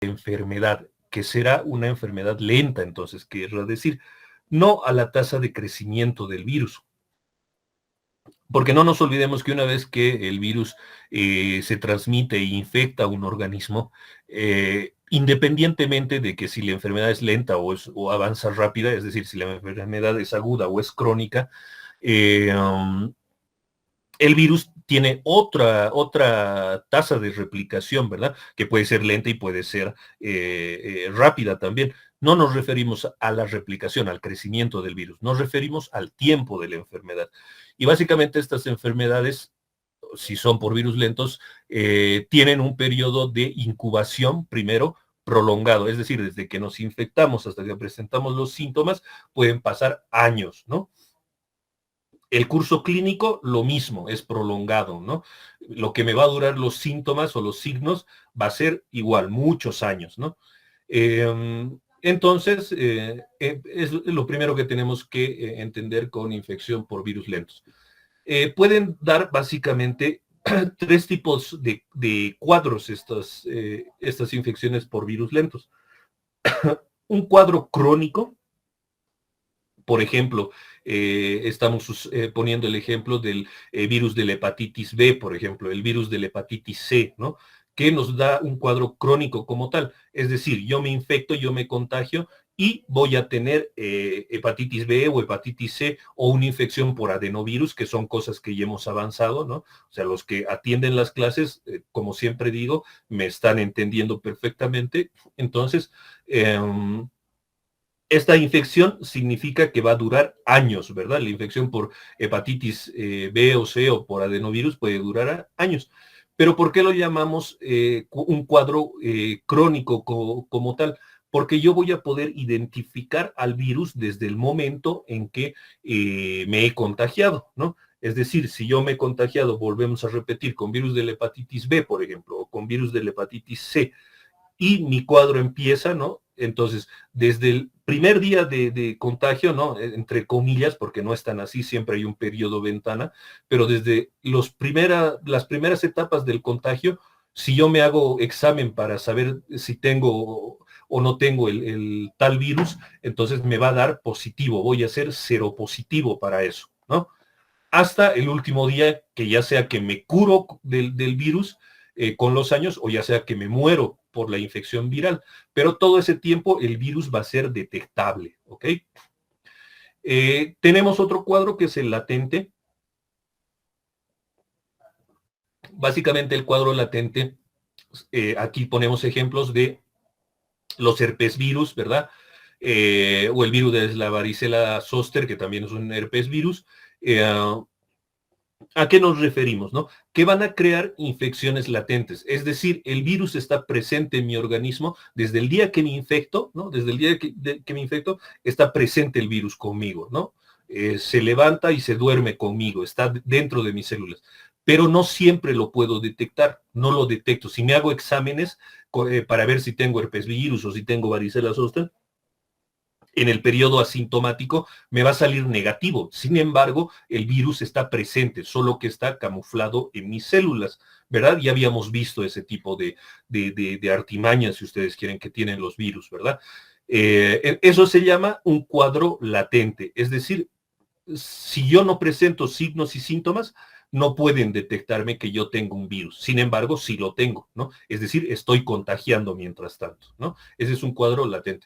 enfermedad, que será una enfermedad lenta, entonces, querrá decir, no a la tasa de crecimiento del virus. Porque no nos olvidemos que una vez que el virus se transmite e infecta a un organismo, independientemente de que si la enfermedad es lenta o avanza rápida, es decir, si la enfermedad es aguda o es crónica, el virus tiene otra tasa de replicación, ¿verdad? Que puede ser lenta y puede ser rápida también. No nos referimos a la replicación, al crecimiento del virus, nos referimos al tiempo de la enfermedad. Y básicamente estas enfermedades, si son por virus lentos, tienen un periodo de incubación primero prolongado, es decir, desde que nos infectamos hasta que presentamos los síntomas, pueden pasar años, ¿no? El curso clínico, lo mismo, es prolongado, ¿no? Lo que me va a durar los síntomas o los signos va a ser igual, muchos años, ¿no? Entonces, es lo primero que tenemos que entender con infección por virus lentos. Pueden dar básicamente tres tipos de cuadros estas infecciones por virus lentos. Un cuadro crónico, por ejemplo, estamos poniendo el ejemplo del virus de la hepatitis B, por ejemplo, el virus de la hepatitis C, ¿no? Que nos da un cuadro crónico como tal. Es decir, yo me infecto, yo me contagio y voy a tener hepatitis B o hepatitis C o una infección por adenovirus, que son cosas que ya hemos avanzado, ¿no? O sea, los que atienden las clases, como siempre digo, me están entendiendo perfectamente. Entonces, esta infección significa que va a durar años, ¿verdad? La infección por hepatitis B o C o por adenovirus puede durar años. Pero ¿por qué lo llamamos un cuadro crónico como tal? Porque yo voy a poder identificar al virus desde el momento en que me he contagiado, ¿no? Es decir, si yo me he contagiado, volvemos a repetir, con virus de la hepatitis B, por ejemplo, o con virus de la hepatitis C, y mi cuadro empieza, ¿no? Entonces, desde el primer día de contagio, ¿no? Entre comillas, porque no es tan así, siempre hay un periodo ventana, pero desde las primeras etapas del contagio, si yo me hago examen para saber si tengo o no tengo el tal virus, entonces me va a dar positivo, voy a ser seropositivo para eso, ¿no? Hasta el último día, que ya sea que me curo del virus con los años o ya sea que me muero por la infección viral. Pero todo ese tiempo el virus va a ser detectable, ¿ok? Tenemos otro cuadro que es el latente. Básicamente el cuadro latente, aquí ponemos ejemplos de los herpes virus, ¿verdad? O el virus de la varicela zoster, que también es un herpes virus. ¿A qué nos referimos, no? Que van a crear infecciones latentes. Es decir, el virus está presente en mi organismo desde el día que me infecto, ¿no? Desde el día que me infecto, está presente el virus conmigo, ¿no? Se levanta y se duerme conmigo, está dentro de mis células. Pero no siempre lo puedo detectar, no lo detecto. Si me hago exámenes para ver si tengo herpes virus o si tengo varicela zoster, en el periodo asintomático me va a salir negativo. Sin embargo, el virus está presente, solo que está camuflado en mis células, ¿verdad? Ya habíamos visto ese tipo de artimañas, si ustedes quieren, que tienen los virus, ¿verdad? Eso se llama un cuadro latente, es decir, si yo no presento signos y síntomas, no pueden detectarme que yo tengo un virus. Sin embargo, sí lo tengo, ¿no? Es decir, estoy contagiando mientras tanto, ¿no? Ese es un cuadro latente.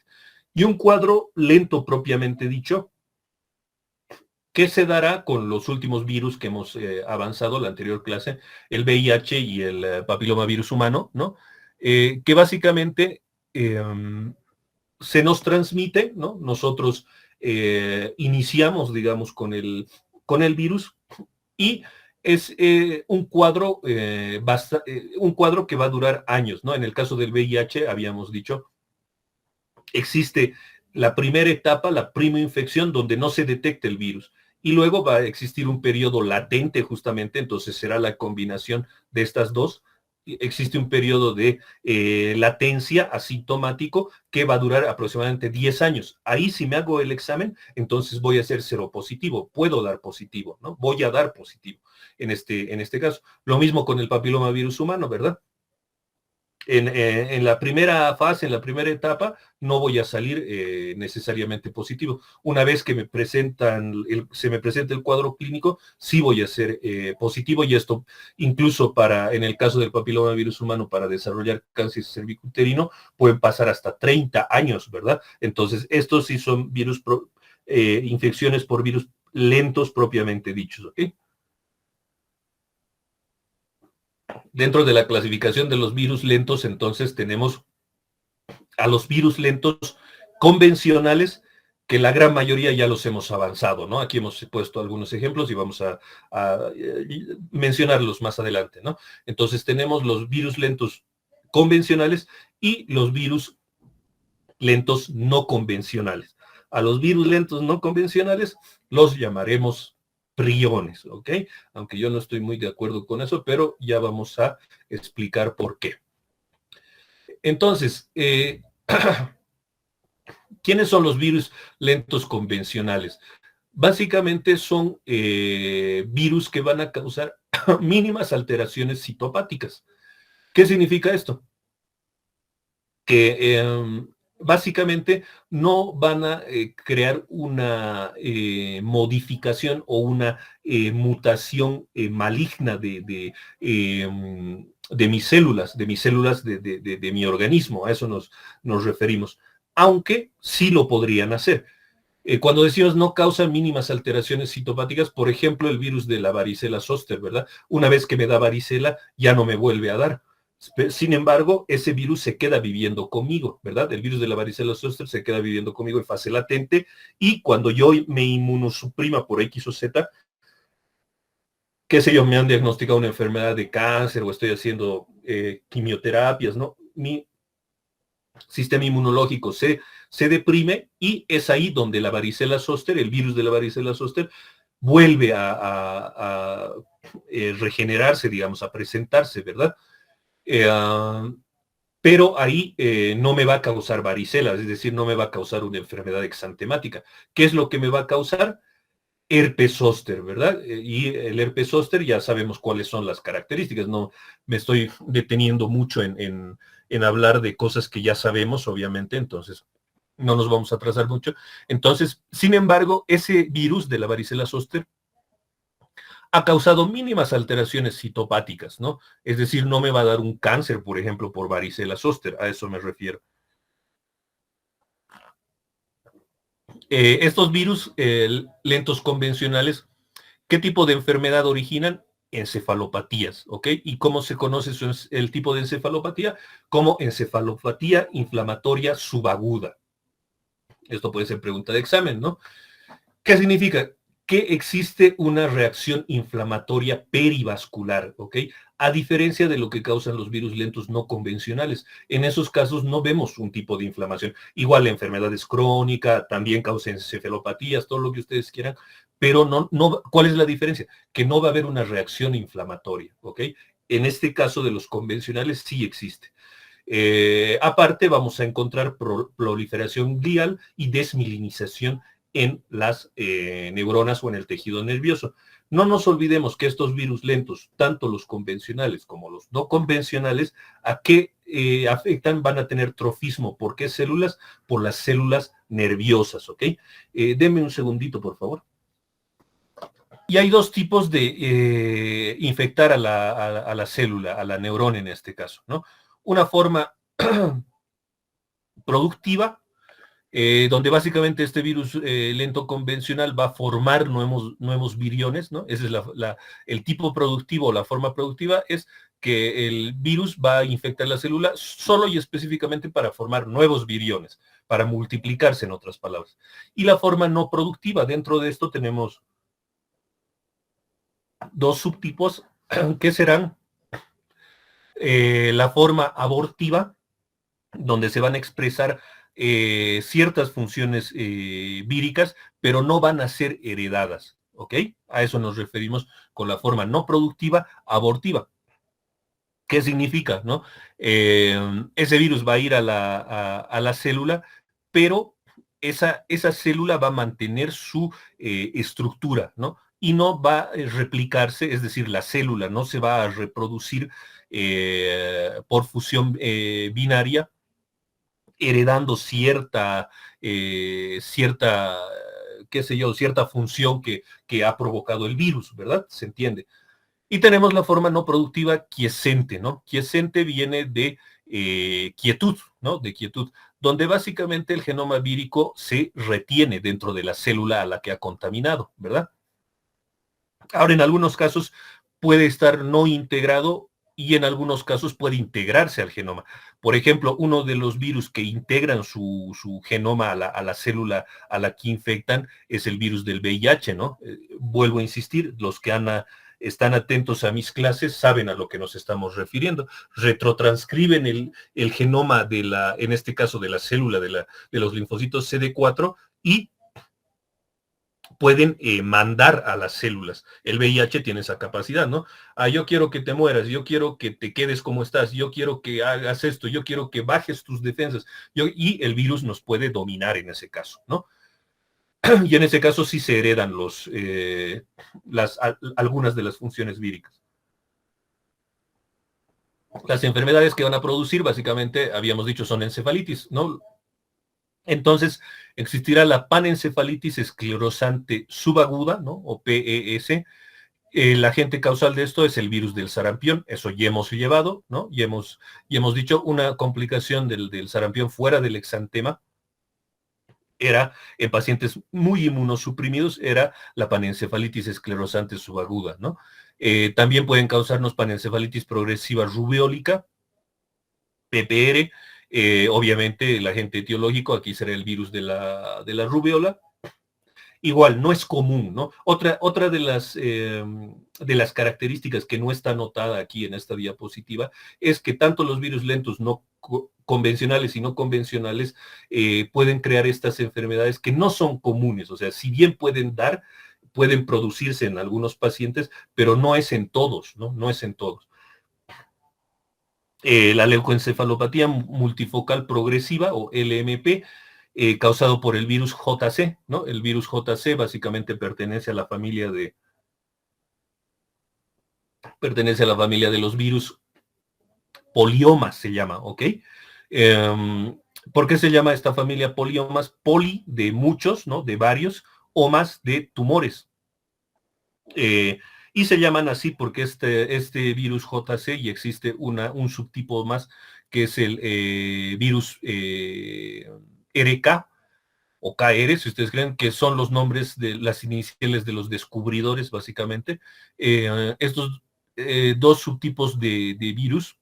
Y un cuadro lento propiamente dicho, que se dará con los últimos virus que hemos avanzado, la anterior clase, el VIH y el papilomavirus humano, ¿no? Que básicamente se nos transmite, ¿no? Nosotros iniciamos, digamos, con el virus y es un cuadro que va a durar años, ¿no? En el caso del VIH, habíamos dicho, existe la primera etapa, la primoinfección, donde no se detecta el virus. Y luego va a existir un periodo latente justamente, entonces será la combinación de estas dos. Existe un periodo de latencia asintomático que va a durar aproximadamente 10 años. Ahí si me hago el examen, entonces voy a ser seropositivo, puedo dar positivo, ¿no? Voy a dar positivo en este caso. Lo mismo con el papilomavirus humano, ¿verdad? En la primera fase, en la primera etapa, no voy a salir necesariamente positivo. Una vez que se me presenta el cuadro clínico, sí voy a ser positivo, y esto incluso en el caso del papilomavirus humano, para desarrollar cáncer cervicuterino, pueden pasar hasta 30 años, ¿verdad? Entonces, estos sí son infecciones por virus lentos propiamente dichos, ¿ok? Dentro de la clasificación de los virus lentos, entonces tenemos a los virus lentos convencionales, que la gran mayoría ya los hemos avanzado, ¿no? Aquí hemos puesto algunos ejemplos y vamos a mencionarlos más adelante, ¿no? Entonces tenemos los virus lentos convencionales y los virus lentos no convencionales. A los virus lentos no convencionales los llamaremos priones, ¿ok? Aunque yo no estoy muy de acuerdo con eso, pero ya vamos a explicar por qué. Entonces, ¿quiénes son los virus lentos convencionales? Básicamente son virus que van a causar mínimas alteraciones citopáticas. ¿Qué significa esto? Que básicamente no van a crear una modificación o una mutación maligna de mis células, de mi organismo. A eso nos referimos. Aunque sí lo podrían hacer. Cuando decimos no causan mínimas alteraciones citopáticas, por ejemplo, el virus de la varicela zóster, ¿verdad? Una vez que me da varicela, ya no me vuelve a dar. Sin embargo, ese virus se queda viviendo conmigo, ¿verdad? El virus de la varicela zóster se queda viviendo conmigo en fase latente, y cuando yo me inmunosuprima por X o Z, qué sé yo, me han diagnosticado una enfermedad de cáncer o estoy haciendo quimioterapias, ¿no? Mi sistema inmunológico se deprime, y es ahí donde la varicela zóster, el virus de la varicela zóster, vuelve a regenerarse, digamos, a presentarse, ¿verdad? Eh, pero ahí no me va a causar varicela, es decir, no me va a causar una enfermedad exantemática. ¿Qué es lo que me va a causar? Herpes zóster, ¿verdad? Y el herpes zóster ya sabemos cuáles son las características, no me estoy deteniendo mucho en hablar de cosas que ya sabemos, obviamente, entonces no nos vamos a atrasar mucho. Entonces, sin embargo, ese virus de la varicela zóster ha causado mínimas alteraciones citopáticas, ¿no? Es decir, no me va a dar un cáncer, por ejemplo, por varicela zóster, a eso me refiero. Estos virus lentos convencionales, ¿qué tipo de enfermedad originan? Encefalopatías, ¿ok? ¿Y cómo se conoce el tipo de encefalopatía? Como encefalopatía inflamatoria subaguda. Esto puede ser pregunta de examen, ¿no? ¿Qué significa? Que existe una reacción inflamatoria perivascular, ¿ok? A diferencia de lo que causan los virus lentos no convencionales. En esos casos no vemos un tipo de inflamación. Igual la enfermedad es crónica, también causa encefalopatías, todo lo que ustedes quieran, pero ¿cuál es la diferencia? Que no va a haber una reacción inflamatoria, ¿ok? En este caso de los convencionales sí existe. Aparte, vamos a encontrar proliferación glial y desmilinización en las neuronas o en el tejido nervioso. No nos olvidemos que estos virus lentos, tanto los convencionales como los no convencionales, ¿a qué afectan? Van a tener trofismo. ¿Por qué células? Por las células nerviosas, ¿ok? Denme un segundito, por favor. Y hay dos tipos de infectar a la célula, a la neurona en este caso, ¿no? Una forma productiva, donde básicamente este virus lento convencional va a formar nuevos viriones, ¿no? Ese es el tipo productivo, o la forma productiva es que el virus va a infectar la célula solo y específicamente para formar nuevos viriones, para multiplicarse, en otras palabras. Y la forma no productiva, dentro de esto tenemos dos subtipos que serán la forma abortiva, donde se van a expresar ciertas funciones víricas, pero no van a ser heredadas, ¿ok? A eso nos referimos con la forma no productiva abortiva. ¿Qué significa, no? Ese virus va a ir a la célula, pero esa célula va a mantener su estructura, ¿no? Y no va a replicarse, es decir, la célula no se va a reproducir por fusión binaria, heredando qué sé yo, cierta función que ha provocado el virus, ¿verdad? ¿Se entiende? Y tenemos la forma no productiva quiescente, ¿no? Quiescente viene de quietud, ¿no? De quietud, donde básicamente el genoma vírico se retiene dentro de la célula a la que ha contaminado, ¿verdad? Ahora, en algunos casos puede estar no integrado y en algunos casos puede integrarse al genoma. Por ejemplo, uno de los virus que integran su genoma a la célula a la que infectan es el virus del VIH, ¿no? Vuelvo a insistir, los que están atentos a mis clases saben a lo que nos estamos refiriendo. Retrotranscriben el genoma en este caso de la célula de los linfocitos CD4 y pueden mandar a las células. El VIH tiene esa capacidad, ¿no? Yo quiero que te mueras, yo quiero que te quedes como estás, yo quiero que hagas esto, yo quiero que bajes tus defensas, y el virus nos puede dominar en ese caso, ¿no? Y en ese caso sí se heredan algunas de las funciones víricas. Las enfermedades que van a producir, básicamente, habíamos dicho, son encefalitis, ¿no? Entonces, existirá la panencefalitis esclerosante subaguda, ¿no? O PES. El agente causal de esto es el virus del sarampión, eso ya hemos llevado, ¿no? Y hemos dicho una complicación del sarampión fuera del exantema era, en pacientes muy inmunosuprimidos, era la panencefalitis esclerosante subaguda, ¿no? También pueden causarnos panencefalitis progresiva rubeólica, PPR, obviamente el agente etiológico, aquí será el virus de la rubiola. Igual, no es común, ¿no? Otra de las características que no está anotada aquí en esta diapositiva es que tanto los virus lentos no convencionales y no convencionales pueden crear estas enfermedades que no son comunes, o sea, si bien pueden producirse en algunos pacientes, pero no es en todos, ¿no? No es en todos. La leucoencefalopatía multifocal progresiva o LMP, causado por el virus JC, ¿no? El virus JC básicamente pertenece a la familia de los virus poliomas, se llama, ¿ok? ¿Por qué se llama esta familia poliomas? Poli de muchos, ¿no? De varios, omas de tumores. Y se llaman así porque este virus JC, y existe un subtipo más, que es el virus RK o KR, si ustedes creen, que son los nombres de las iniciales de los descubridores, básicamente. Estos dos subtipos de virus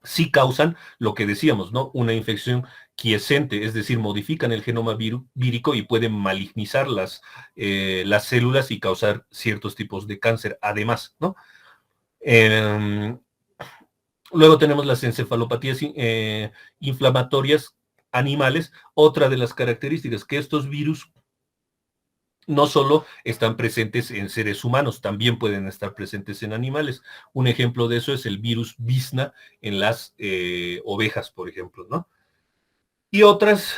sí causan lo que decíamos, ¿no? Una infección quiescente, es decir, modifican el genoma vírico y pueden malignizar las células y causar ciertos tipos de cáncer, además, ¿no? Luego tenemos las encefalopatías inflamatorias animales. Otra de las características que estos virus no solo están presentes en seres humanos, también pueden estar presentes en animales. Un ejemplo de eso es el virus Visna en las ovejas, por ejemplo, ¿no? Y otras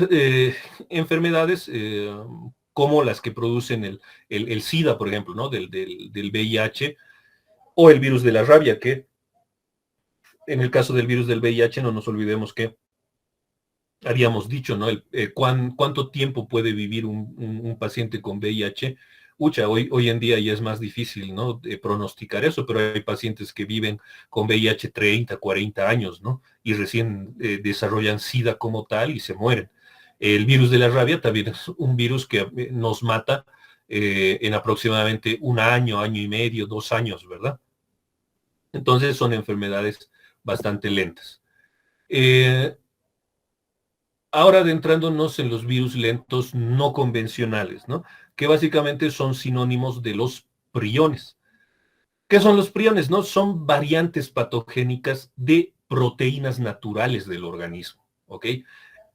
enfermedades como las que producen el SIDA, por ejemplo, ¿no? Del VIH, o el virus de la rabia, que en el caso del virus del VIH no nos olvidemos que habíamos dicho, ¿no? ¿Cuánto tiempo puede vivir un paciente con VIH? Hoy en día ya es más difícil, ¿no? De pronosticar eso, pero hay pacientes que viven con VIH 30, 40 años, ¿no? Y recién desarrollan SIDA como tal y se mueren. El virus de la rabia también es un virus que nos mata en aproximadamente un año, año y medio, 2 años, ¿verdad? Entonces son enfermedades bastante lentas. Ahora adentrándonos en los virus lentos no convencionales, ¿no? Que básicamente son sinónimos de los priones. ¿Qué son los priones? ¿No? Son variantes patogénicas de proteínas naturales del organismo, ¿ok?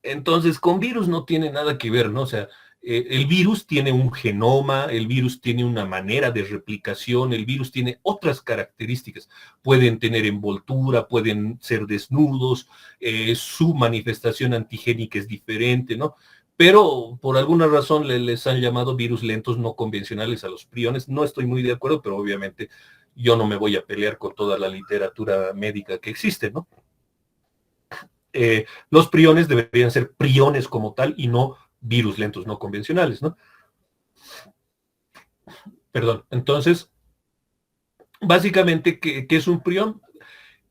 Entonces, con virus no tiene nada que ver, ¿no? O sea, el virus tiene un genoma, el virus tiene una manera de replicación, el virus tiene otras características. Pueden tener envoltura, pueden ser desnudos, su manifestación antigénica es diferente, ¿no? Pero por alguna razón les han llamado virus lentos no convencionales a los priones. No estoy muy de acuerdo, pero obviamente yo no me voy a pelear con toda la literatura médica que existe, ¿no? Los priones deberían ser priones como tal y no virus lentos no convencionales, ¿no? Perdón. Entonces, básicamente, ¿qué es un prión?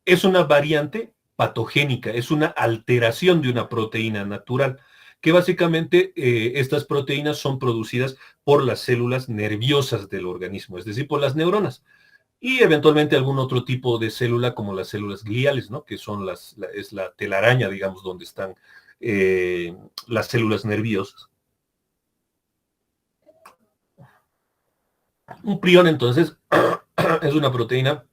Es una variante patogénica, es una alteración de una proteína natural, que básicamente estas proteínas son producidas por las células nerviosas del organismo, es decir, por las neuronas, y eventualmente algún otro tipo de célula como las células gliales, ¿no? Que son es la telaraña, digamos, donde están las células nerviosas. Un prión, entonces, es una proteína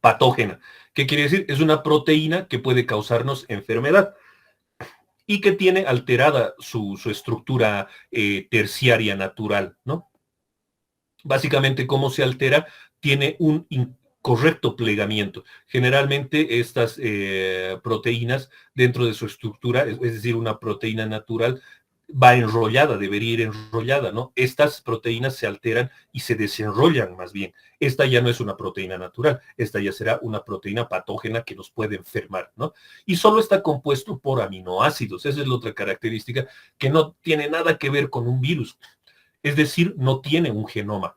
patógena. ¿Qué quiere decir? Es una proteína que puede causarnos enfermedad y que tiene alterada su estructura terciaria natural, ¿no? Básicamente, ¿cómo se altera? Tiene un incorrecto plegamiento. Generalmente estas proteínas dentro de su estructura, es decir, una proteína natural, va enrollada, debería ir enrollada, ¿no? Estas proteínas se alteran y se desenrollan más bien. Esta ya no es una proteína natural, esta ya será una proteína patógena que nos puede enfermar, ¿no? Y solo está compuesto por aminoácidos. Esa es la otra característica que no tiene nada que ver con un virus. Es decir, no tiene un genoma,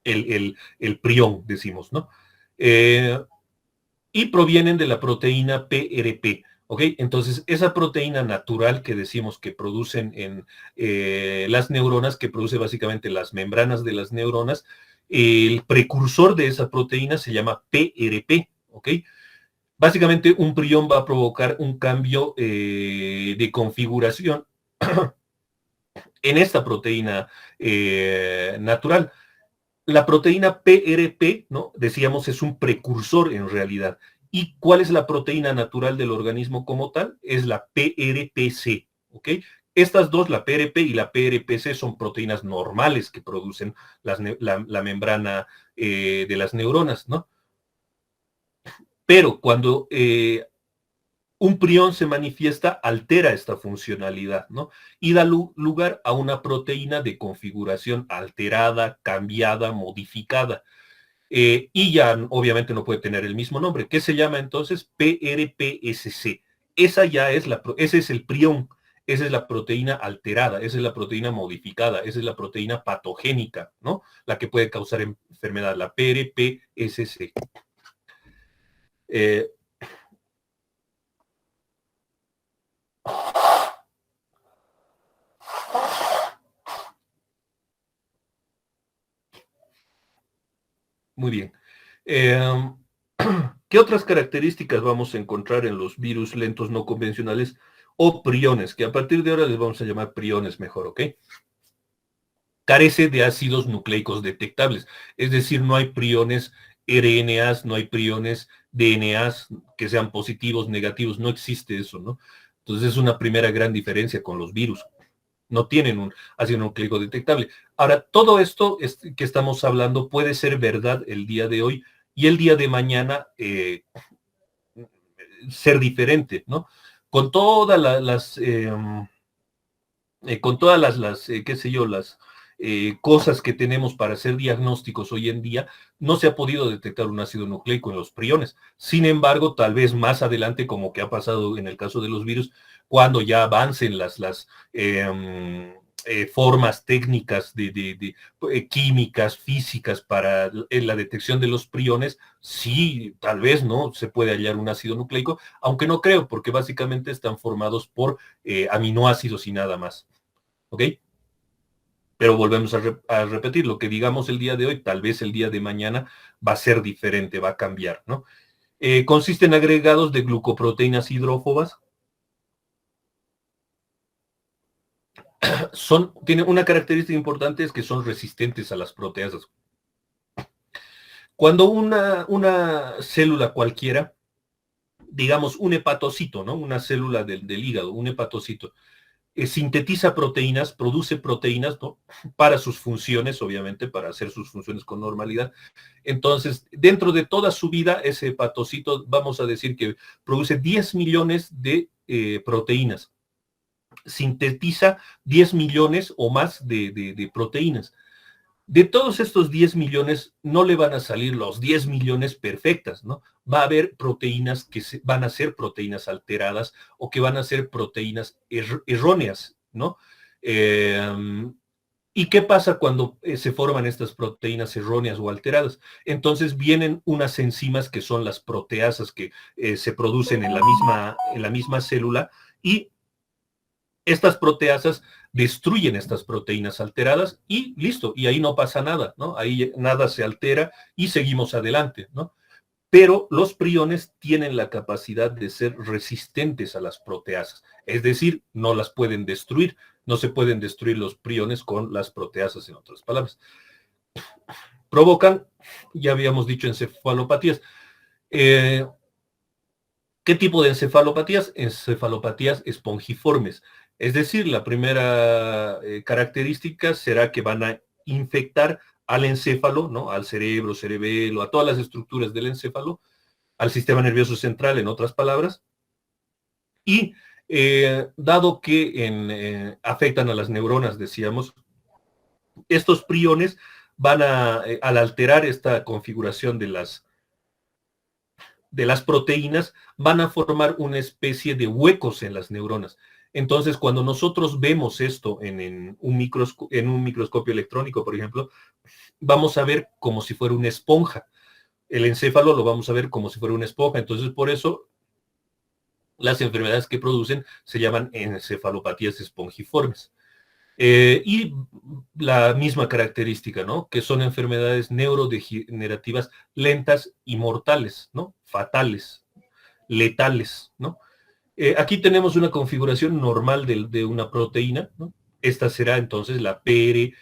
el prión, decimos, ¿no? Y provienen de la proteína PRP, ¿ok? Entonces, esa proteína natural que decimos que producen en las neuronas, que produce básicamente las membranas de las neuronas, el precursor de esa proteína se llama PRP, ¿ok? Básicamente, un prión va a provocar un cambio de configuración en esta proteína natural. La proteína PRP, ¿no? Decíamos, es un precursor en realidad. ¿Y cuál es la proteína natural del organismo como tal? Es la PRPC, ¿ok? Estas dos, la PRP y la PRPC, son proteínas normales que producen la membrana de las neuronas, ¿no? Pero cuando un prión se manifiesta, altera esta funcionalidad, ¿no? Y da lugar a una proteína de configuración alterada, cambiada, modificada. Y ya obviamente no puede tener el mismo nombre. ¿Qué se llama entonces? PRPSC. Ese es el prión, esa es la proteína alterada, esa es la proteína modificada, esa es la proteína patogénica, ¿no? La que puede causar enfermedad, la PRPSC. Eh, Muy bien. ¿Qué otras características vamos a encontrar en los virus lentos no convencionales o priones? Que a partir de ahora les vamos a llamar priones mejor, ¿ok? Carece de ácidos nucleicos detectables. Es decir, no hay priones RNAs, no hay priones DNAs que sean positivos, negativos. No existe eso, ¿no? Entonces es una primera gran diferencia con los virus. No tienen un ácido nucleico detectable. Ahora, todo esto que estamos hablando puede ser verdad el día de hoy y el día de mañana ser diferente, ¿no? Con todas con todas qué sé yo, las cosas que tenemos para hacer diagnósticos hoy en día, no se ha podido detectar un ácido nucleico en los priones. Sin embargo, tal vez más adelante, como que ha pasado en el caso de los virus, cuando ya avancen formas técnicas químicas, físicas para la detección de los priones, sí, tal vez, ¿no? Se puede hallar un ácido nucleico, aunque no creo, porque básicamente están formados por aminoácidos y nada más. ¿Ok? Pero volvemos a repetir, lo que digamos el día de hoy, tal vez el día de mañana va a ser diferente, va a cambiar, ¿no? Consisten agregados de glucoproteínas hidrófobas. Tienen una característica importante, es que son resistentes a las proteasas. Cuando una célula cualquiera, digamos un hepatocito, ¿no? Una célula del hígado, un hepatocito, sintetiza proteínas, produce proteínas, ¿no? Para sus funciones, obviamente, para hacer sus funciones con normalidad. Entonces, dentro de toda su vida, ese hepatocito, vamos a decir que produce 10 millones de proteínas. Sintetiza 10 millones o más de proteínas. De todos estos 10 millones, no le van a salir los 10 millones perfectas, ¿no? Va a haber proteínas que van a ser proteínas alteradas o que van a ser proteínas erróneas, ¿no? ¿Y qué pasa cuando se forman estas proteínas erróneas o alteradas? Entonces vienen unas enzimas que son las proteasas que se producen en la misma célula, y estas proteasas destruyen estas proteínas alteradas y listo, y ahí no pasa nada, ¿no? Ahí nada se altera y seguimos adelante, ¿no? Pero los priones tienen la capacidad de ser resistentes a las proteasas, es decir, no las pueden destruir, no se pueden destruir los priones con las proteasas, en otras palabras. Provocan, ya habíamos dicho, encefalopatías. ¿Qué tipo de encefalopatías? Encefalopatías espongiformes. Es decir, la primera característica será que van a infectar al encéfalo, ¿no? Al cerebro, cerebelo, a todas las estructuras del encéfalo, al sistema nervioso central, en otras palabras, y dado que afectan a las neuronas, decíamos, estos priones van al alterar esta configuración de las proteínas, van a formar una especie de huecos en las neuronas. Entonces, cuando nosotros vemos esto en un microscopio electrónico, por ejemplo, vamos a ver como si fuera una esponja. El encéfalo lo vamos a ver como si fuera una esponja. Entonces, por eso las enfermedades que producen se llaman encefalopatías espongiformes. Y la misma característica, ¿no? Que son enfermedades neurodegenerativas lentas y mortales, ¿no? Fatales, letales, ¿no? Aquí tenemos una configuración normal de una proteína, ¿no? Esta será entonces la PRPC.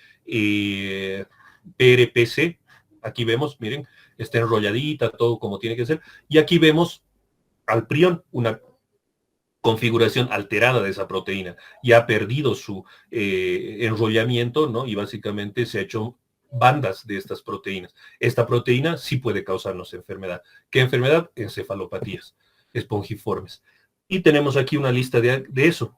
Aquí vemos, miren, está enrolladita, todo como tiene que ser. Y aquí vemos al prión, una configuración alterada de esa proteína. Ya ha perdido su enrollamiento, ¿no? Y básicamente se ha hecho bandas de estas proteínas. Esta proteína sí puede causarnos enfermedad. ¿Qué enfermedad? Encefalopatías espongiformes. Y tenemos aquí una lista de eso.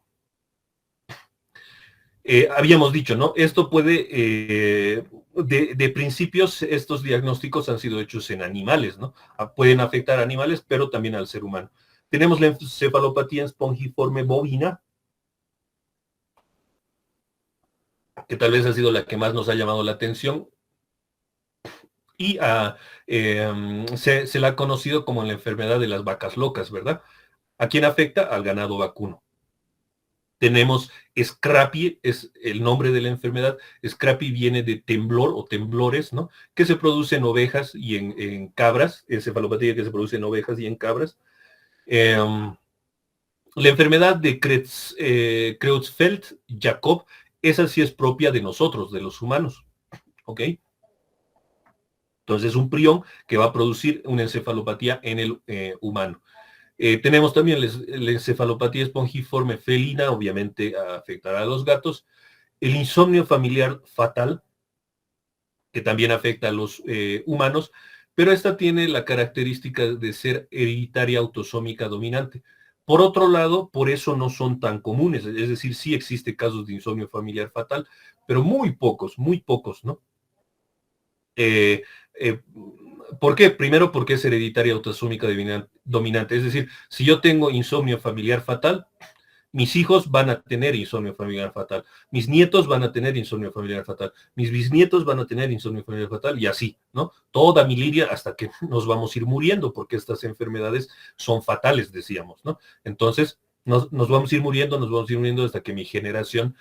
Habíamos dicho, ¿no? Esto puede, de principios, estos diagnósticos han sido hechos en animales, ¿no? Pueden afectar a animales, pero también al ser humano. Tenemos la encefalopatía espongiforme bovina, que tal vez ha sido la que más nos ha llamado la atención, y se la ha conocido como la enfermedad de las vacas locas, ¿verdad? ¿A quién afecta? Al ganado vacuno. Tenemos Scrappy, es el nombre de la enfermedad. Scrappy viene de temblor o temblores, ¿no? Que se produce en ovejas y en cabras, encefalopatía que se produce en ovejas y en cabras. La enfermedad de Creutzfeldt-Jakob, esa sí es propia de nosotros, de los humanos, ¿ok? Entonces es un prión que va a producir una encefalopatía en el humano. Tenemos también la encefalopatía espongiforme felina, obviamente afectará a los gatos. El insomnio familiar fatal, que también afecta a los humanos, pero esta tiene la característica de ser hereditaria autosómica dominante. Por otro lado, por eso no son tan comunes, es decir, sí existe casos de insomnio familiar fatal, pero muy pocos, ¿no? Eh, eh, ¿Por qué? Primero porque es hereditaria autosómica dominante, es decir, si yo tengo insomnio familiar fatal, mis hijos van a tener insomnio familiar fatal, mis nietos van a tener insomnio familiar fatal, mis bisnietos van a tener insomnio familiar fatal, y así, ¿no? Toda mi lidia hasta que nos vamos a ir muriendo, porque estas enfermedades son fatales, decíamos, ¿no? Entonces, nos vamos a ir muriendo hasta que mi generación,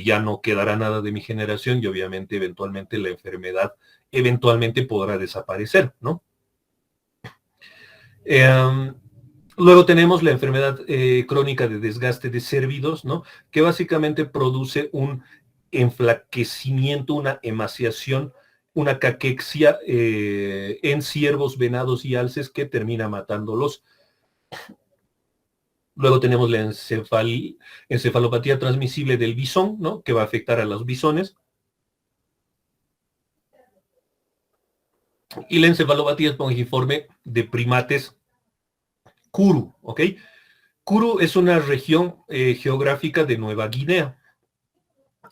ya no quedará nada de mi generación, y obviamente eventualmente la enfermedad eventualmente podrá desaparecer, ¿no? Luego tenemos la enfermedad crónica de desgaste de cérvidos, ¿no? Que básicamente produce un enflaquecimiento, una emaciación, una caquexia en ciervos, venados y alces que termina matándolos. Luego tenemos la encefalopatía transmisible del bisón, ¿no? Que va a afectar a los bisones. Y la encefalopatía espongiforme de primates Kuru, ¿ok? Kuru es una región geográfica de Nueva Guinea.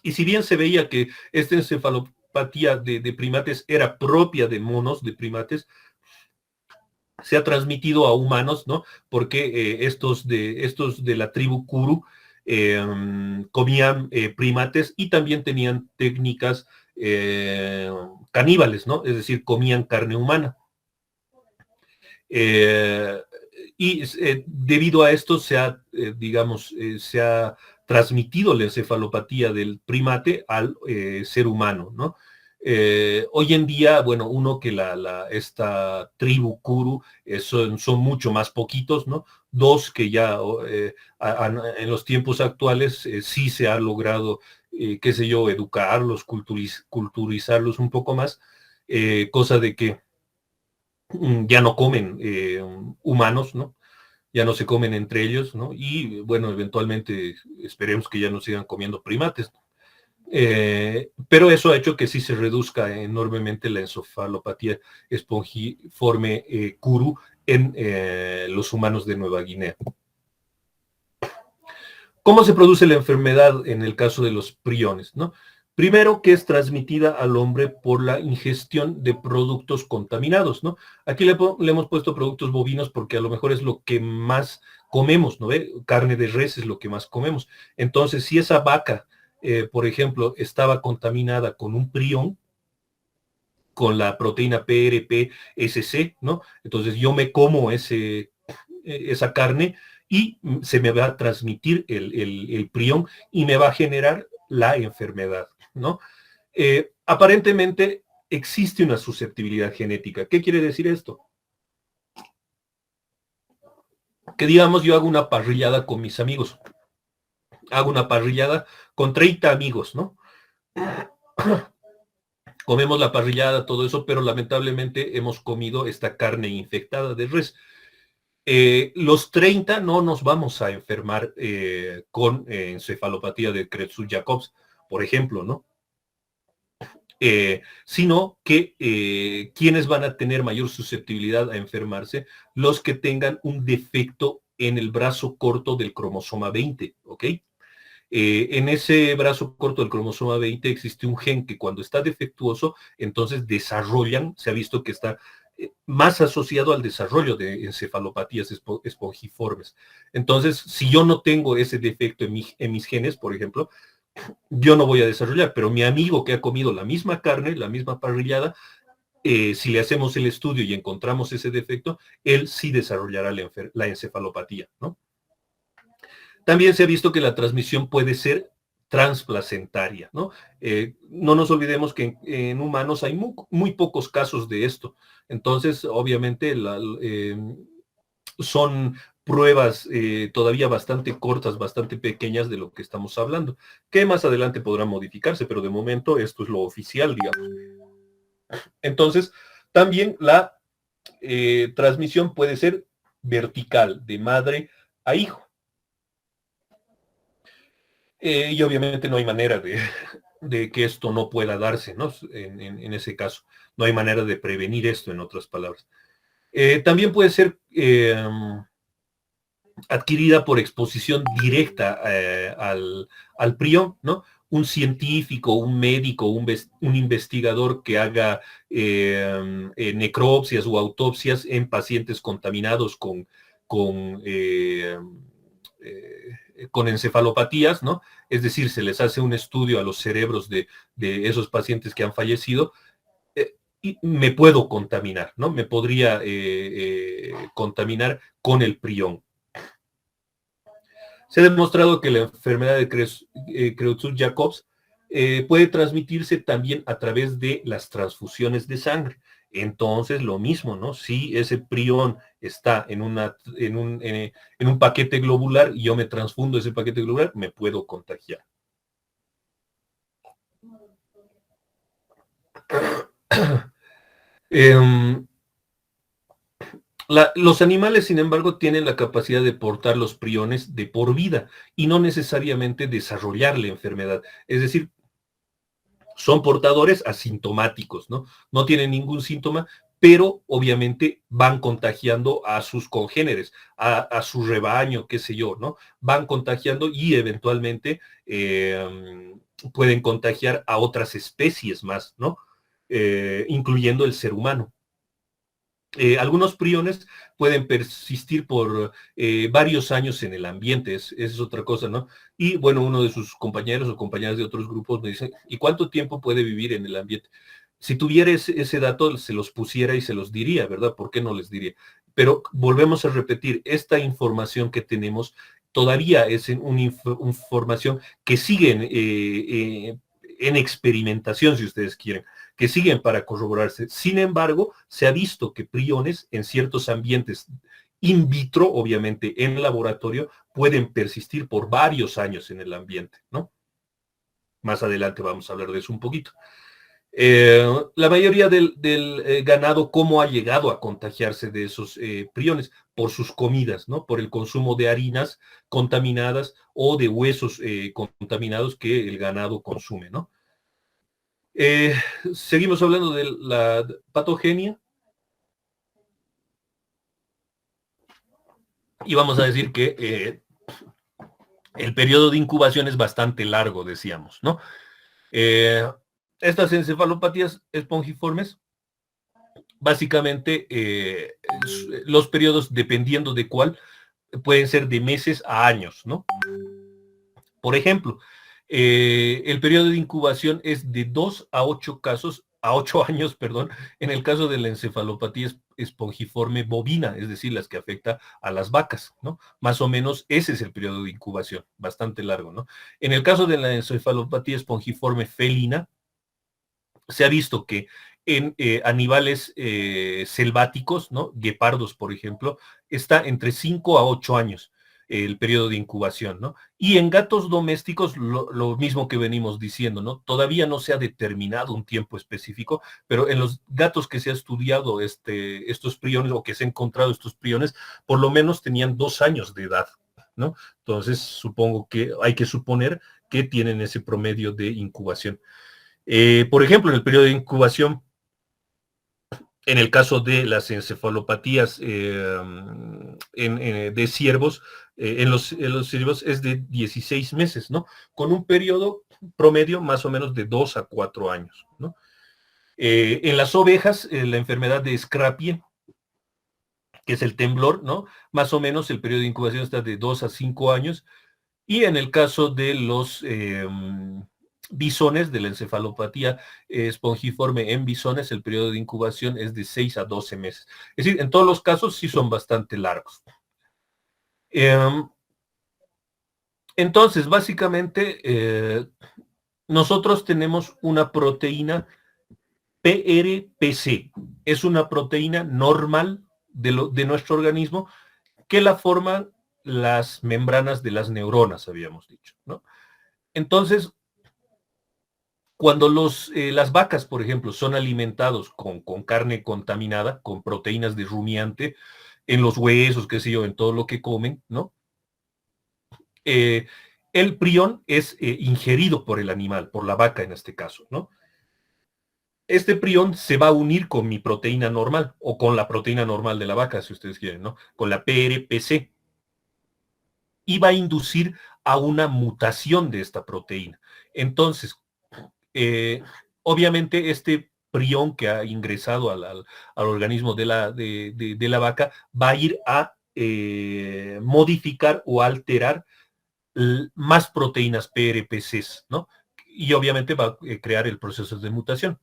Y si bien se veía que esta encefalopatía de primates era propia de monos, de primates, se ha transmitido a humanos, ¿no? Porque estos de la tribu Kuru comían primates y también tenían técnicas caníbales, ¿no? Es decir, comían carne humana. Y debido a esto se ha transmitido la encefalopatía del primate al ser humano, ¿no? Hoy en día, bueno, uno que esta tribu Kuru son mucho más poquitos, ¿no? Dos que ya en los tiempos actuales sí se ha logrado, qué sé yo, educarlos, culturizarlos un poco más, cosa de que ya no comen humanos, ¿no? Ya no se comen entre ellos, ¿no? Y bueno, eventualmente esperemos que ya no sigan comiendo primates, ¿no? Pero eso ha hecho que sí se reduzca enormemente la encefalopatía espongiforme Kuru en los humanos de Nueva Guinea. ¿Cómo se produce la enfermedad en el caso de los priones, ¿no? Primero, que es transmitida al hombre por la ingestión de productos contaminados, ¿no? Aquí le hemos puesto productos bovinos porque a lo mejor es lo que más comemos, ¿no ve? Carne de res es lo que más comemos. Entonces, si esa vaca, por ejemplo, estaba contaminada con un prión, con la proteína PRPSC, ¿no? Entonces yo me como esa carne y se me va a transmitir el prión y me va a generar la enfermedad, ¿no? Aparentemente existe una susceptibilidad genética. ¿Qué quiere decir esto? Que digamos yo hago una parrillada con mis amigos, hago una parrillada con 30 amigos, ¿no? Comemos la parrillada, todo eso, pero lamentablemente hemos comido esta carne infectada de res. Los 30 no nos vamos a enfermar con encefalopatía de Creutzfeldt-Jacobs, por ejemplo, ¿no? Sino que quienes van a tener mayor susceptibilidad a enfermarse, los que tengan un defecto en el brazo corto del cromosoma 20, ¿ok? En ese brazo corto del cromosoma 20 existe un gen que cuando está defectuoso, entonces desarrollan, se ha visto que está más asociado al desarrollo de encefalopatías espongiformes. Entonces, si yo no tengo ese defecto en mis genes, por ejemplo, yo no voy a desarrollar, pero mi amigo que ha comido la misma carne, la misma parrillada, si le hacemos el estudio y encontramos ese defecto, él sí desarrollará la encefalopatía, ¿no? También se ha visto que la transmisión puede ser transplacentaria, ¿no? No nos olvidemos que en humanos hay muy pocos casos de esto. Entonces, obviamente, son pruebas todavía bastante cortas, bastante pequeñas de lo que estamos hablando, que más adelante podrán modificarse, pero de momento esto es lo oficial, digamos. Entonces, también la transmisión puede ser vertical, de madre a hijo. Y obviamente no hay manera de que esto no pueda darse, ¿no? En ese caso. No hay manera de prevenir esto, en otras palabras. También puede ser adquirida por exposición directa al prión, ¿no? Un científico, un médico, un investigador que haga necropsias o autopsias en pacientes contaminados con encefalopatías, ¿no? Es decir, se les hace un estudio a los cerebros de esos pacientes que han fallecido y me puedo contaminar, ¿no? Me podría contaminar con el prión. Se ha demostrado que la enfermedad de Creutzfeldt-Jacobs puede transmitirse también a través de las transfusiones de sangre. Entonces, lo mismo, ¿no? Si ese prión está en un paquete globular y yo me transfundo ese paquete globular, me puedo contagiar. Los animales, sin embargo, tienen la capacidad de portar los priones de por vida y no necesariamente desarrollar la enfermedad. Es decir, son portadores asintomáticos, ¿no? No tienen ningún síntoma, pero obviamente van contagiando a sus congéneres, a su rebaño, qué sé yo, ¿no? Van contagiando y eventualmente pueden contagiar a otras especies más, ¿no? Incluyendo el ser humano. Algunos priones pueden persistir por varios años en el ambiente, esa es otra cosa, ¿no? Y bueno, uno de sus compañeros o compañeras de otros grupos me dice, ¿y cuánto tiempo puede vivir en el ambiente? Si tuviera ese dato, se los pusiera y se los diría, ¿verdad? ¿Por qué no les diría? Pero volvemos a repetir, esta información que tenemos todavía es una información que sigue en experimentación, si ustedes quieren, que siguen para corroborarse. Sin embargo, se ha visto que priones en ciertos ambientes in vitro, obviamente en laboratorio, pueden persistir por varios años en el ambiente, ¿no? Más adelante vamos a hablar de eso un poquito. La mayoría del ganado, ¿cómo ha llegado a contagiarse de esos priones? Por sus comidas, ¿no? Por el consumo de harinas contaminadas o de huesos contaminados que el ganado consume, ¿no? Eh, Seguimos hablando de la patogenia y vamos a decir que el periodo de incubación es bastante largo, decíamos, ¿no? Estas encefalopatías espongiformes, básicamente los periodos, dependiendo de cuál, pueden ser de meses a años, ¿no? Por ejemplo, el periodo de incubación es de 2 a 8 casos, a 8 años, perdón, en el caso de la encefalopatía espongiforme bovina, es decir, las que afecta a las vacas, ¿no? Más o menos ese es el periodo de incubación, bastante largo, ¿no? En el caso de la encefalopatía espongiforme felina, se ha visto que en animales selváticos, ¿no? Guepardos, por ejemplo, está entre 5 a 8 años el periodo de incubación, ¿no? Y en gatos domésticos, lo mismo que venimos diciendo, ¿no? Todavía no se ha determinado un tiempo específico, pero en los gatos que se ha estudiado estos priones o que se han encontrado estos priones, por lo menos tenían 2 años de edad, ¿no? Entonces, supongo que hay que suponer que tienen ese promedio de incubación. Por ejemplo, en el periodo de incubación, en el caso de las encefalopatías de ciervos, en los ciervos es de 16 meses, ¿no? Con un periodo promedio más o menos de 2 a 4 años, ¿no? En las ovejas, la enfermedad de Scrapie, que es el temblor, ¿no? Más o menos el periodo de incubación está de 2 a 5 años. Y en el caso de los bisones, de la encefalopatía espongiforme en bisones, el periodo de incubación es de 6 a 12 meses. Es decir, en todos los casos sí son bastante largos. Entonces, básicamente, nosotros tenemos una proteína PRPC. Es una proteína normal de nuestro organismo que la forman las membranas de las neuronas, habíamos dicho, ¿no? Entonces, cuando las vacas, por ejemplo, son alimentados con carne contaminada, con proteínas de rumiante, en los huesos, qué sé yo, en todo lo que comen, ¿no? El prión es ingerido por el animal, por la vaca en este caso, ¿no? Este prión se va a unir con mi proteína normal, o con la proteína normal de la vaca, si ustedes quieren, ¿no? Con la PRPC, y va a inducir a una mutación de esta proteína. Entonces, eh, obviamente este prión que ha ingresado al organismo de la vaca va a ir a modificar o alterar más proteínas PRPCs, ¿no? Y obviamente va a crear el proceso de mutación.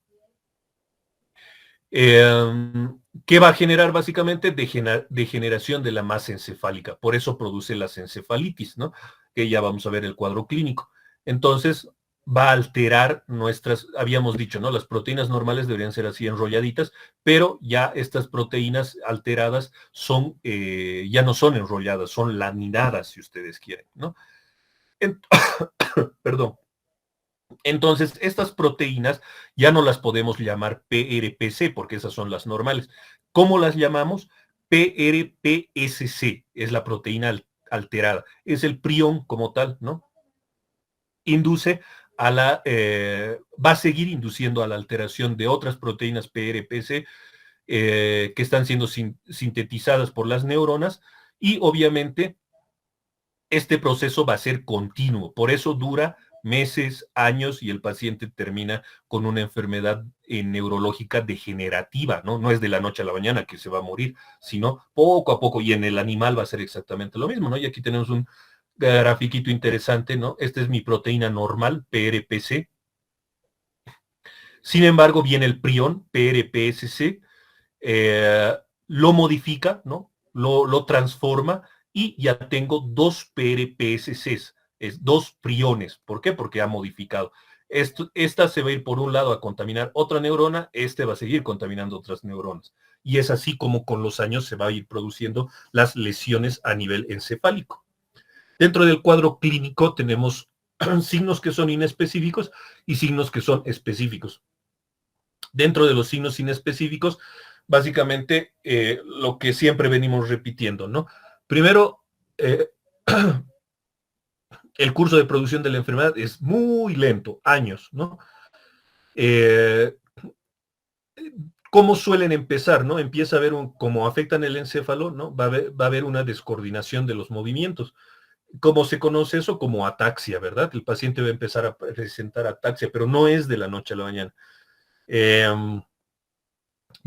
¿Qué va a generar básicamente? Degeneración de la masa encefálica. Por eso produce las encefalitis, ¿no? Que ya vamos a ver el cuadro clínico. Entonces, va a alterar habíamos dicho, ¿no? Las proteínas normales deberían ser así enrolladitas, pero ya estas proteínas alteradas ya no son enrolladas, son laminadas, si ustedes quieren, ¿no? Perdón. Entonces, estas proteínas ya no las podemos llamar PRPC porque esas son las normales. ¿Cómo las llamamos? PRPSC, es la proteína alterada. Es el prión como tal, ¿no? Induce va a seguir induciendo a la alteración de otras proteínas PRPC que están siendo sintetizadas por las neuronas, y obviamente este proceso va a ser continuo, por eso dura meses, años, y el paciente termina con una enfermedad neurológica degenerativa, ¿no? No es de la noche a la mañana que se va a morir, sino poco a poco, y en el animal va a ser exactamente lo mismo, ¿no? Y aquí tenemos un grafiquito interesante, ¿no? Esta es mi proteína normal, PRPC. Sin embargo, viene el prión, PRPSC, lo modifica, ¿no? Lo transforma, y ya tengo dos PRPSCs, es dos priones. ¿Por qué? Porque ha modificado. Esta se va a ir por un lado a contaminar otra neurona, este va a seguir contaminando otras neuronas. Y es así como con los años se va a ir produciendo las lesiones a nivel encefálico. Dentro del cuadro clínico tenemos signos que son inespecíficos y signos que son específicos. Dentro de los signos inespecíficos, básicamente lo que siempre venimos repitiendo, ¿no? Primero, el curso de producción de la enfermedad es muy lento, años, ¿no? ¿Cómo suelen empezar, no? Empieza a haber, como afectan el encéfalo, ¿no? Va a haber una descoordinación de los movimientos. ¿Cómo se conoce eso? Como ataxia, ¿verdad? El paciente va a empezar a presentar ataxia, pero no es de la noche a la mañana.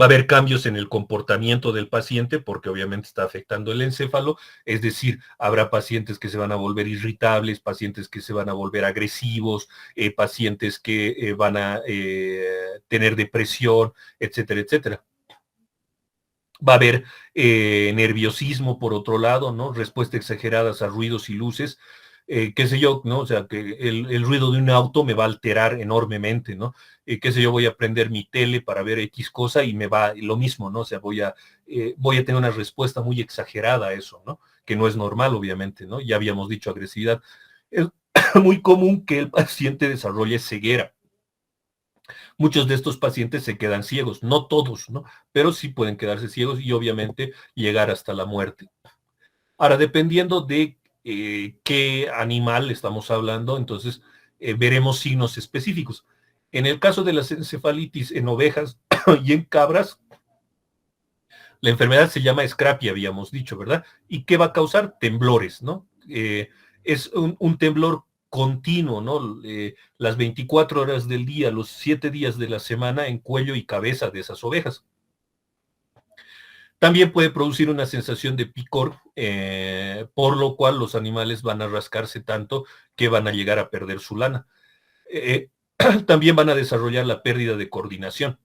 Va a haber cambios en el comportamiento del paciente porque obviamente está afectando el encéfalo, es decir, habrá pacientes que se van a volver irritables, pacientes que se van a volver agresivos, pacientes que van a tener depresión, etcétera, etcétera. Va a haber nerviosismo por otro lado, ¿no? Respuesta exageradas a ruidos y luces, qué sé yo, ¿no? O sea, que el ruido de un auto me va a alterar enormemente, ¿no? Qué sé yo, voy a prender mi tele para ver X cosa y me va lo mismo, ¿no? O sea, voy a tener una respuesta muy exagerada a eso, ¿no? Que no es normal, obviamente, ¿no? Ya habíamos dicho agresividad. Es muy común que el paciente desarrolle ceguera. Muchos de estos pacientes se quedan ciegos, no todos, ¿no? Pero sí pueden quedarse ciegos y obviamente llegar hasta la muerte. Ahora, dependiendo de qué animal estamos hablando, entonces veremos signos específicos. En el caso de las encefalitis en ovejas y en cabras, la enfermedad se llama escrapia, habíamos dicho, ¿verdad? ¿Y qué va a causar? Temblores, ¿no? Es un temblor continuo, ¿no? Las 24 horas del día, los 7 días de la semana en cuello y cabeza de esas ovejas. También puede producir una sensación de picor, por lo cual los animales van a rascarse tanto que van a llegar a perder su lana. Eh, también van a desarrollar la pérdida de coordinación,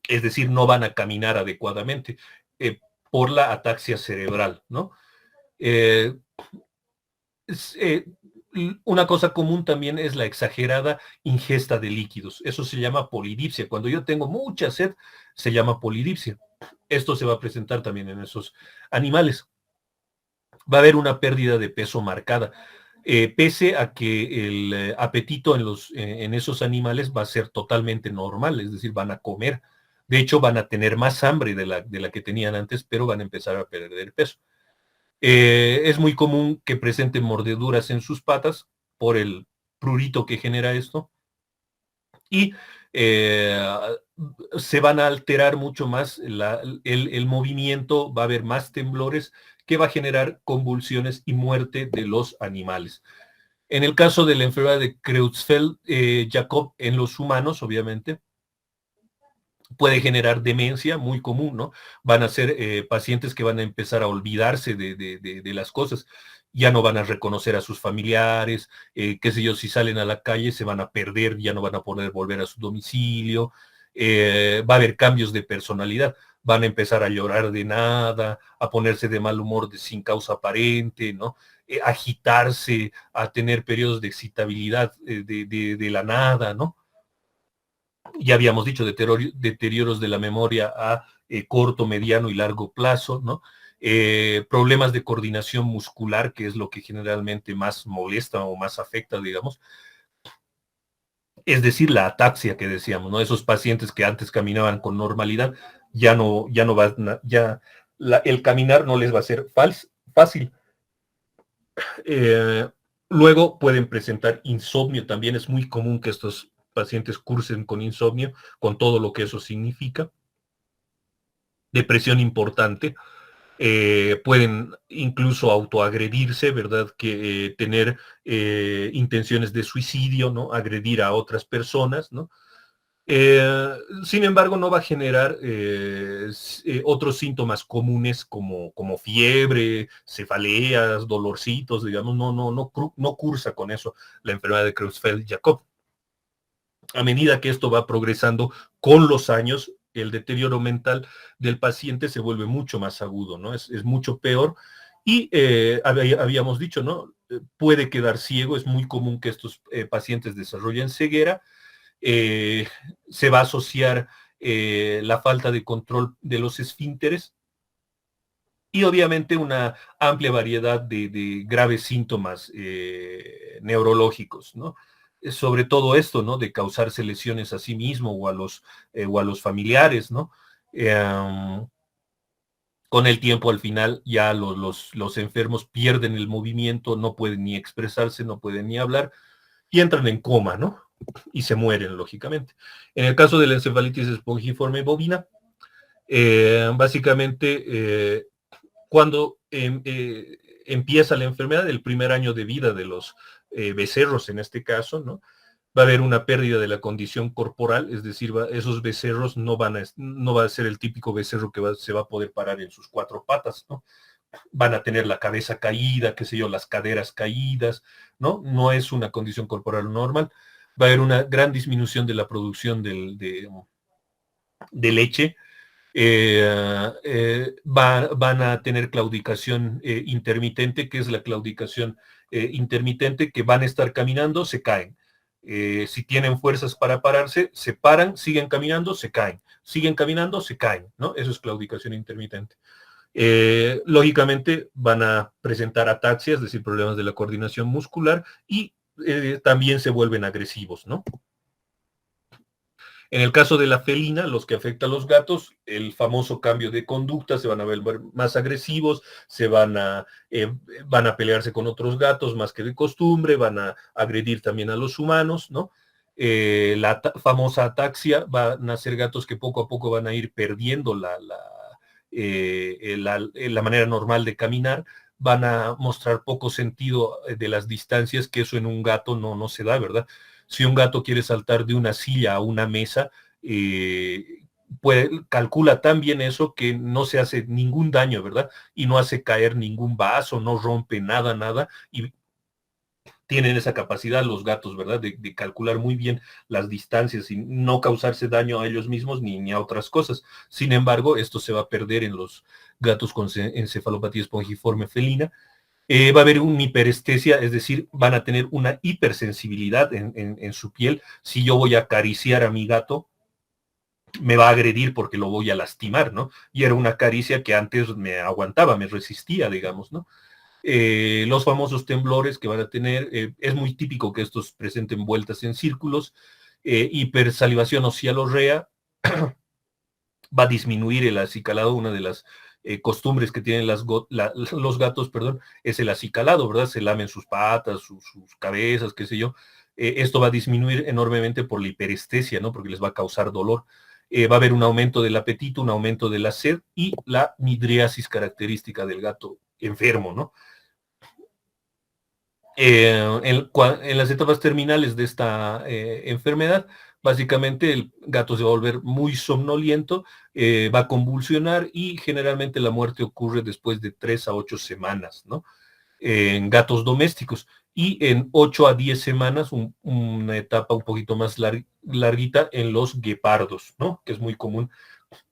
es decir, no van a caminar adecuadamente eh, por la ataxia cerebral, ¿no? Eh, eh, una cosa común también es la exagerada ingesta de líquidos. Eso se llama polidipsia. Cuando yo tengo mucha sed, se llama polidipsia. Esto se va a presentar también en esos animales. Va a haber una pérdida de peso marcada, pese a que el apetito en esos animales va a ser totalmente normal, es decir, van a comer. De hecho, van a tener más hambre de la que tenían antes, pero van a empezar a perder peso. Es muy común que presenten mordeduras en sus patas por el prurito que genera esto, y eh, se van a alterar mucho más el movimiento, va a haber más temblores que va a generar convulsiones y muerte de los animales. En el caso de la enfermedad de Creutzfeldt-Jakob en los humanos, obviamente, puede generar demencia, muy común, ¿no? Van a ser pacientes que van a empezar a olvidarse de las cosas, ya no van a reconocer a sus familiares, qué sé yo, si salen a la calle se van a perder, ya no van a poder volver a su domicilio, va a haber cambios de personalidad, van a empezar a llorar de nada, a ponerse de mal humor sin causa aparente, ¿no? Agitarse, a tener periodos de excitabilidad de la nada, ¿no? Ya habíamos dicho, deterioros de la memoria a corto, mediano y largo plazo, ¿no? Problemas de coordinación muscular, que es lo que generalmente más molesta o más afecta, digamos. Es decir, la ataxia que decíamos, ¿no? Esos pacientes que antes caminaban con normalidad, ya no va, el caminar no les va a ser fácil. Eh, Luego pueden presentar insomnio, también es muy común que estos pacientes cursen con insomnio, con todo lo que eso significa. depresión importante, pueden incluso autoagredirse, ¿verdad? Que tener intenciones de suicidio, ¿no? Agredir a otras personas, ¿no? Eh, Sin embargo, no va a generar otros síntomas comunes como fiebre, cefaleas, dolorcitos, digamos, no cursa con eso la enfermedad de Creutzfeldt-Jakob. A medida que esto va progresando con los años, el deterioro mental del paciente se vuelve mucho más agudo, ¿no? Es mucho peor. Y habíamos dicho, ¿no? Puede quedar ciego, es muy común que estos pacientes desarrollen ceguera. eh, Se va a asociar la falta de control de los esfínteres y obviamente una amplia variedad de graves síntomas neurológicos, ¿no? Sobre todo esto, ¿no? De causarse lesiones a sí mismo o a los familiares, ¿no? Con el tiempo, al final, ya los enfermos pierden el movimiento, no pueden ni expresarse, no pueden ni hablar y entran en coma, ¿no? Y se mueren, lógicamente. En el caso de la encefalitis espongiforme bovina, básicamente, cuando empieza la enfermedad, el primer año de vida de los becerros, en este caso, ¿no? Va a haber una pérdida de la condición corporal, es decir, esos becerros no va a ser el típico becerro que se va a poder parar en sus cuatro patas, ¿no? Van a tener la cabeza caída, qué sé yo, las caderas caídas, ¿no? No es una condición corporal normal. Va a haber una gran disminución de la producción de leche. Van a tener claudicación intermitente. ¿Qué es la claudicación intermitente? Que van a estar caminando, se caen. Si tienen fuerzas para pararse, se paran, siguen caminando, se caen. Siguen caminando, se caen, ¿no? Eso es claudicación intermitente. Lógicamente van a presentar ataxia, es decir, problemas de la coordinación muscular y también se vuelven agresivos, ¿no? En el caso de la felina, los que afectan a los gatos, el famoso cambio de conducta, se van a ver más agresivos, van a pelearse con otros gatos más que de costumbre, van a agredir también a los humanos, ¿no? La famosa ataxia, van a ser gatos que poco a poco van a ir perdiendo la manera normal de caminar, van a mostrar poco sentido de las distancias, que eso en un gato no se da, ¿verdad? Si un gato quiere saltar de una silla a una mesa, calcula tan bien eso que no se hace ningún daño, ¿verdad? Y no hace caer ningún vaso, no rompe nada, y tienen esa capacidad los gatos, ¿verdad? De calcular muy bien las distancias y no causarse daño a ellos mismos ni a otras cosas. Sin embargo, esto se va a perder en los gatos con encefalopatía espongiforme felina. Va a haber una hiperestesia, es decir, van a tener una hipersensibilidad en su piel. Si yo voy a acariciar a mi gato, me va a agredir porque lo voy a lastimar, ¿no? Y era una caricia que antes me aguantaba, me resistía, digamos, ¿no? Los famosos temblores que van a tener, es muy típico que estos presenten vueltas en círculos, hipersalivación o cialorrea, va a disminuir el acicalado. Una de las costumbres que tienen los gatos, perdón, es el acicalado, ¿verdad? Se lamen sus patas, sus cabezas, qué sé yo. Esto va a disminuir enormemente por la hiperestesia, ¿no? Porque les va a causar dolor. Va a haber un aumento del apetito, un aumento de la sed y la midriasis característica del gato enfermo, ¿no? En las etapas terminales de esta enfermedad, básicamente el gato se va a volver muy somnoliento, va a convulsionar y generalmente la muerte ocurre después de 3 a 8 semanas, ¿no? En gatos domésticos. Y en 8 a 10 semanas, una etapa un poquito más larguita en los guepardos, ¿no? Que es muy común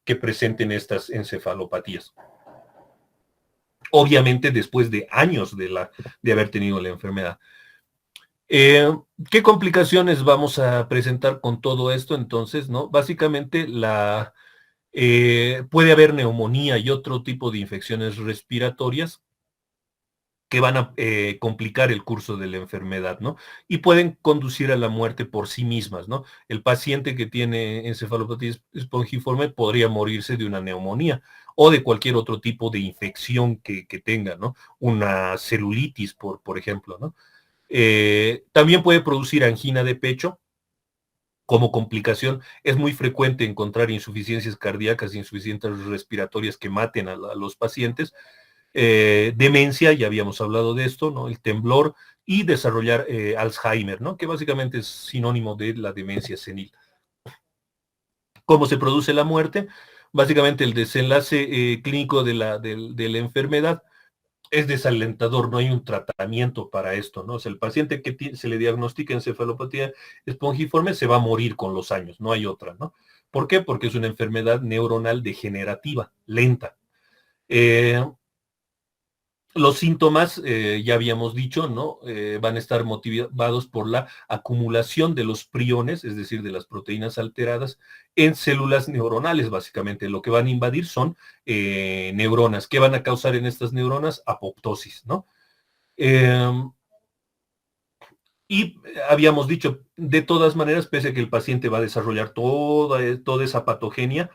que presenten estas encefalopatías. Obviamente después de años de haber tenido la enfermedad. Eh, ¿Qué complicaciones vamos a presentar con todo esto entonces, no? Básicamente puede haber neumonía y otro tipo de infecciones respiratorias que van a complicar el curso de la enfermedad, ¿no? Y pueden conducir a la muerte por sí mismas, ¿no? El paciente que tiene encefalopatía espongiforme podría morirse de una neumonía o de cualquier otro tipo de infección que tenga, ¿no? Una celulitis, por ejemplo, ¿no? También puede producir angina de pecho Como complicación, es muy frecuente encontrar insuficiencias cardíacas, insuficiencias respiratorias que maten a los pacientes. Demencia, ya habíamos hablado de esto, ¿no? El temblor y desarrollar Alzheimer, ¿no? Que básicamente es sinónimo de la demencia senil. ¿Cómo se produce la muerte? Básicamente el desenlace clínico de la enfermedad es desalentador, no hay un tratamiento para esto, ¿no? O sea, el paciente que se le diagnostica encefalopatía espongiforme se va a morir con los años, no hay otra, ¿no? ¿Por qué? Porque es una enfermedad neuronal degenerativa, lenta. Los síntomas, ya habíamos dicho, ¿no? Van a estar motivados por la acumulación de los priones, es decir, de las proteínas alteradas, en células neuronales, básicamente. Lo que van a invadir son neuronas. ¿Qué van a causar en estas neuronas? Apoptosis, ¿no? Y habíamos dicho, de todas maneras, pese a que el paciente va a desarrollar toda esa patogenia,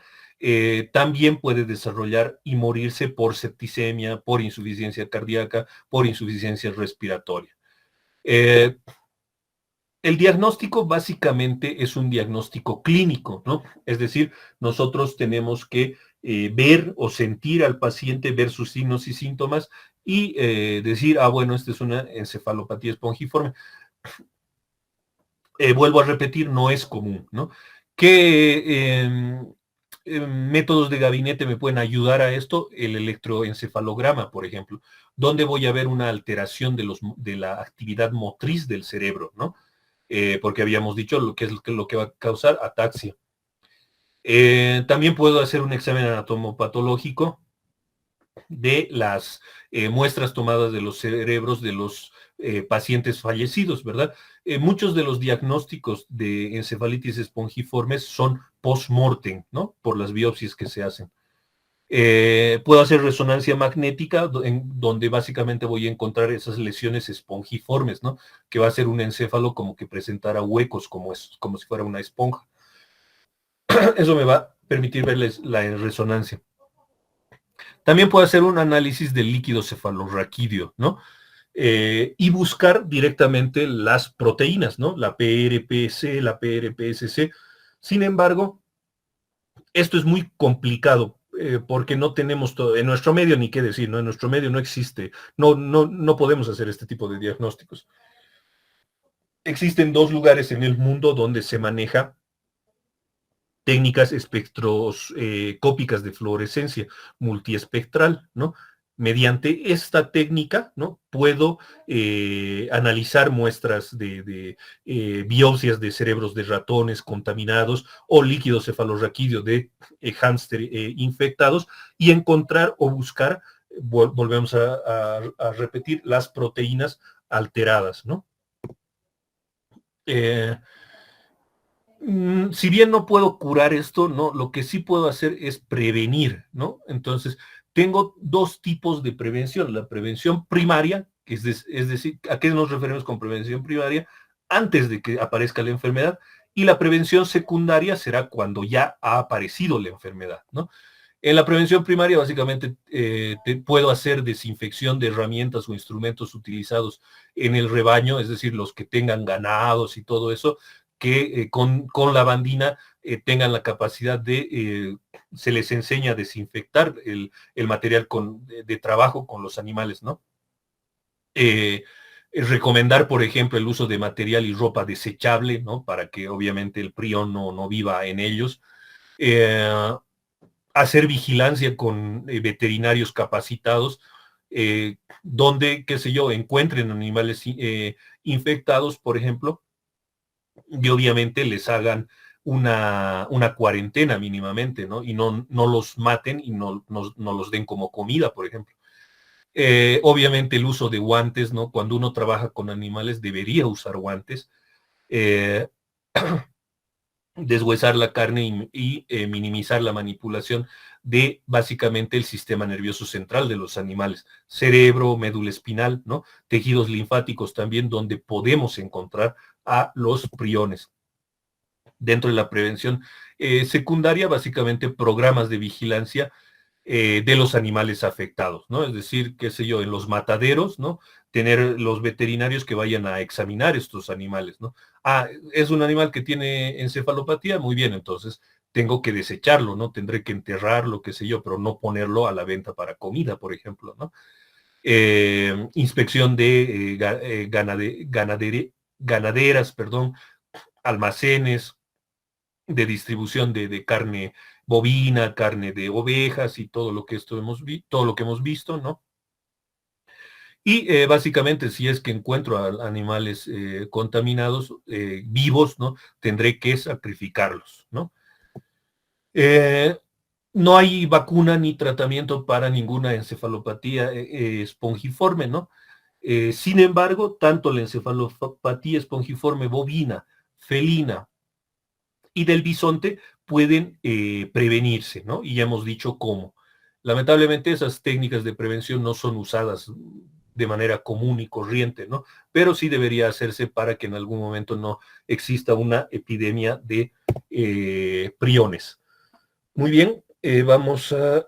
también puede desarrollar y morirse por septicemia, por insuficiencia cardíaca, por insuficiencia respiratoria. El diagnóstico básicamente es un diagnóstico clínico, ¿no? Es decir, nosotros tenemos que ver o sentir al paciente, ver sus signos y síntomas y decir, bueno, esta es una encefalopatía espongiforme. Vuelvo a repetir, no es común, ¿no? ¿Qué métodos de gabinete me pueden ayudar a esto? El electroencefalograma, por ejemplo, donde voy a ver una alteración de la actividad motriz del cerebro, ¿no? Porque habíamos dicho lo que es lo que va a causar ataxia. También puedo hacer un examen anatomopatológico de las muestras tomadas de los cerebros de los pacientes fallecidos, ¿verdad? Muchos de los diagnósticos de encefalitis espongiformes son post-mortem, ¿no? Por las biopsias que se hacen. Puedo hacer resonancia magnética, donde básicamente voy a encontrar esas lesiones espongiformes, ¿no? Que va a ser un encéfalo como que presentara huecos, como si fuera una esponja. Eso me va a permitir verles la resonancia. También puedo hacer un análisis del líquido cefalorraquídeo, ¿no? Y buscar directamente las proteínas, ¿no? La PRPC, la PRPSC. Sin embargo, esto es muy complicado porque no tenemos todo, en nuestro medio ni qué decir, ¿no? En nuestro medio no existe, no podemos hacer este tipo de diagnósticos. Existen 2 lugares en el mundo donde se maneja técnicas espectroscópicas de fluorescencia multiespectral, ¿no? Mediante esta técnica, ¿no? Puedo analizar muestras de biopsias de cerebros de ratones contaminados o líquido cefalorraquídeo de hámster infectados y encontrar o buscar, volvemos a repetir, las proteínas alteradas, ¿no? Si bien no puedo curar esto, ¿no? Lo que sí puedo hacer es prevenir, ¿no? Entonces, tengo 2 tipos de prevención. La prevención primaria, que es decir, ¿a qué nos referimos con prevención primaria? Antes de que aparezca la enfermedad, y la prevención secundaria será cuando ya ha aparecido la enfermedad, ¿no? En la prevención primaria, básicamente, puedo hacer desinfección de herramientas o instrumentos utilizados en el rebaño, es decir, los que tengan ganados y todo eso, que con lavandina tengan la capacidad se les enseña a desinfectar el material de trabajo con los animales, ¿no? Recomendar, por ejemplo, el uso de material y ropa desechable, ¿no? Para que obviamente el prión no viva en ellos. Hacer vigilancia con veterinarios capacitados, donde, qué sé yo, encuentren animales infectados, por ejemplo, y obviamente les hagan una cuarentena mínimamente, ¿no? Y no los maten y no los den como comida, por ejemplo. Obviamente el uso de guantes, ¿no? Cuando uno trabaja con animales debería usar guantes. Deshuesar la carne y minimizar la manipulación de básicamente el sistema nervioso central de los animales, cerebro, médula espinal, ¿no? Tejidos linfáticos también, donde podemos encontrar a los priones. Dentro de la prevención secundaria, básicamente programas de vigilancia de los animales afectados, ¿no? Es decir, qué sé yo, en los mataderos, ¿no? tener los veterinarios que vayan a examinar estos animales, ¿no? Es un animal que tiene encefalopatía, muy bien, entonces tengo que desecharlo, ¿no? Tendré que enterrarlo, qué sé yo, pero no ponerlo a la venta para comida, por ejemplo, ¿no? Inspección de ganaderas, perdón, almacenes de distribución de carne bovina, carne de ovejas y todo lo que todo lo que hemos visto, ¿no? Y básicamente, si es que encuentro a animales contaminados, vivos, ¿no? Tendré que sacrificarlos, ¿no? Eh, no hay vacuna ni tratamiento para ninguna encefalopatía espongiforme, ¿no? Sin embargo, tanto la encefalopatía espongiforme bovina, felina y del bisonte pueden prevenirse, ¿no? Y ya hemos dicho cómo. Lamentablemente esas técnicas de prevención no son usadas de manera común y corriente, ¿no? Pero sí debería hacerse para que en algún momento no exista una epidemia de priones. Muy bien, vamos a